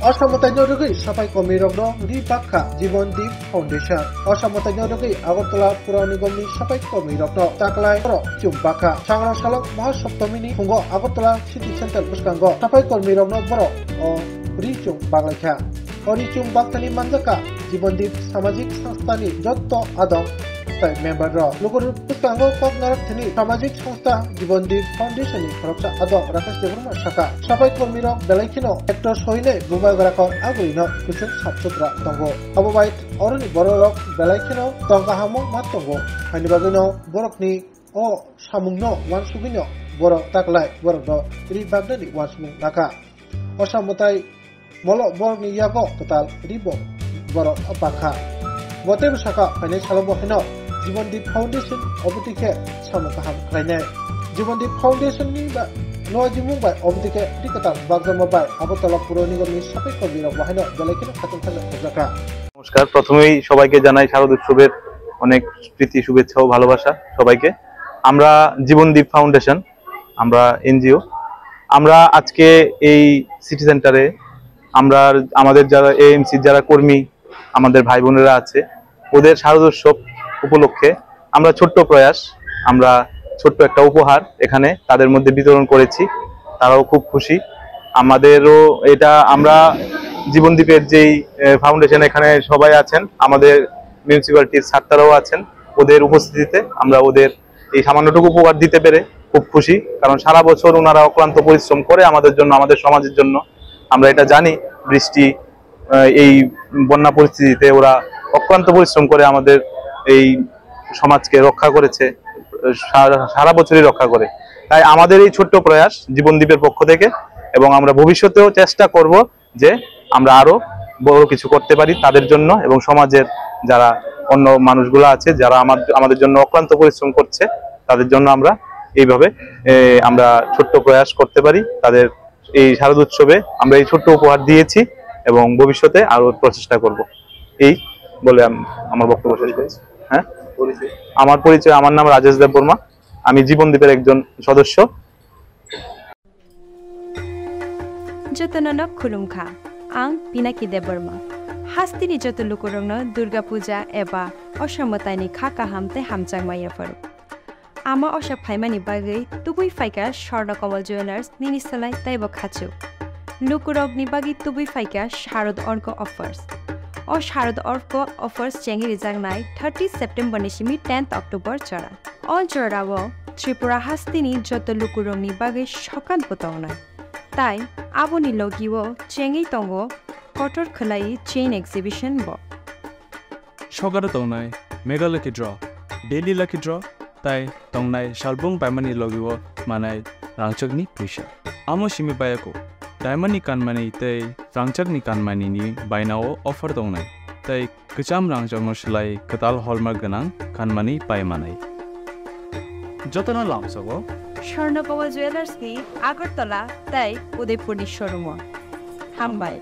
অসমতাইনো রগৈ সাফাই কর্মীরকনো রি-Bakjakkha Jibandeep Foundation অসমতাইনো রগৈ Agartala পুর নিগমনি সাফাই কর্মীরকনো তাকলাই Ri-Chum Bakha सांग्रां सालक महासप्तमीनि फुंगो আগরতলা सिटी सेंटर बुसकांगो साफाई कर्मীরকনো बर o Ri-Chum Bakjakkha Ri-Chum Bakjakkhaनि manjaka Jibandeep सामाजिक संस्थानि जत्त आदम member ro luguru puskango koknarak thini सामाजिक संस्था Jibandeep Foundationni khoroksa ado rakesh debrma shaka sabai kormi rok belaikino actor sohine bubai garakon agurino kusuk sapsutra tongo abobait oroni borok belaikino tonga hamu matongo hani bagino borokni o samungno wansugino borok taklai borok do Ri-Bakjakkha wansmung naka osamutai molo borokni yago total ribo borok Bakha Bote Saka Financial Bohino Jibandeep Foundation Obutike Samakaham Kraine Jibandeep Foundation ni ba Noajimung by Obutike Dikata Bakjakkha by Agortala Puro Nigomni Sapai Kormira Bohino Belekino Khatam Khala Bakjakkha নমস্কার প্রথমেই সবাইকে জানাই শারদ উৎসবের অনেক প্রীতি শুভেচ্ছা ও ভালোবাসা সবাইকে আমরা জীবনদীপ ফাউন্ডেশন আমরা এনজিও আমরা আজকে এই সিটি সেন্টারে আমরা আমাদের যারা এএমসি যারা কর্মী আমাদের ভাই বোনেরা আছে ওদের শারদ উৎসব উপলক্ষে আমরা ছোট্ট প্রয়াস আমরা ছোট্ট একটা উপহার এখানে তাদের মধ্যে বিতরণ করেছি তারাও খুব খুশি আমাদেরও এটা আমরা জীবনদীপের যেই ফাউন্ডেশন এখানে সবাই আছেন আমাদের মিউনিসিপ্যালিটির ছাত্ররাও আছেন ওদের উপস্থিতিতে আমরা ওদের এই সামান্যটুকু উপহার দিতে পেরে খুব খুশি কারণ সারা বছর ওনারা অক্লান্ত পরিশ্রম করে আমাদের জন্য আমাদের সমাজের জন্য আমরা এটা জানি বৃষ্টি এই বন্যা পরিস্থিতিতে ওরা অক্লান্ত পরিশ্রম করে আমাদের এই সমাজকে রক্ষা করেছে সারা বছরই রক্ষা করে তাই আমাদের এই ছোট্ট প্রয়াস জীবনদীপের পক্ষ থেকে এবং আমরা ভবিষ্যতেও চেষ্টা করব যে আমরা আরো বড় কিছু করতে পারি তাদের জন্য এবং সমাজের যারা অন্য মানুষগুলো আছে যারা আমাদের জন্য অক্লান্ত পরিশ্রম করছে তাদের জন্য আমরা এইভাবে আমরা ছোট্ট প্রয়াস করতে পারি তাদের এই শারদ উৎসবে আমরা এই ছোট্ট উপহার দিয়েছি এবং ভবিষ্যতে আরো প্রচেষ্টা করব এই বলে আমার বক্তব্য শেষ করছি হ্যাঁ আমার পরিচয় আমার নাম রাজেশ দেববর্মা আমি জীবনদীপের একজন সদস্য যতননক খুলুমখা आं पिनाकी देबबर्मा हास्तिनि जत लुकुरंनो दुर्गा पूजा एबा असामताइनि खाका हामते हामचांगमाया फरु आमा अशा फाइमानि बागै तुबुइ फाइका स्वर्णकमल ज्वेलार्स निनिसलाइ ताइबो खाचु लुकुरगनि बागै तुबुइ फाइका शारद अर्क अफर्स ओ शारद अर्क अफर्स चेंगि रिजांनाय 30 सेप्टेम्बर निसिमि 10 अक्टोबर चरा अल जरावो त्रिपुरा हास्तिनि जत लुकुरंनि बागै सकान बतावनाय তাই আবনি লগিও চেঙ্গি তঙ্গ কটর খলাই চেইন এক্সিবিশন ব সগার তংনাই mega lucky draw daily lucky draw তাই তংনাই শালবং পাইমানি লগিও মানাই রাংচকনি পয়সা আমো সিমি বায়াকো ডায়মন্ডনি কানমানি তাই রাংচকনি কানমানি নি বাইনাও অফার তংনাই তাই গচাম রাংচকনো সলাই কতাল হলমার্ক গনাং কানমানি পাইমানাই যতনা লামসগো স্বর্ণকমল জুয়েলার্স কি আগরতলা তাই উদয়পুর শোরুম হামবাই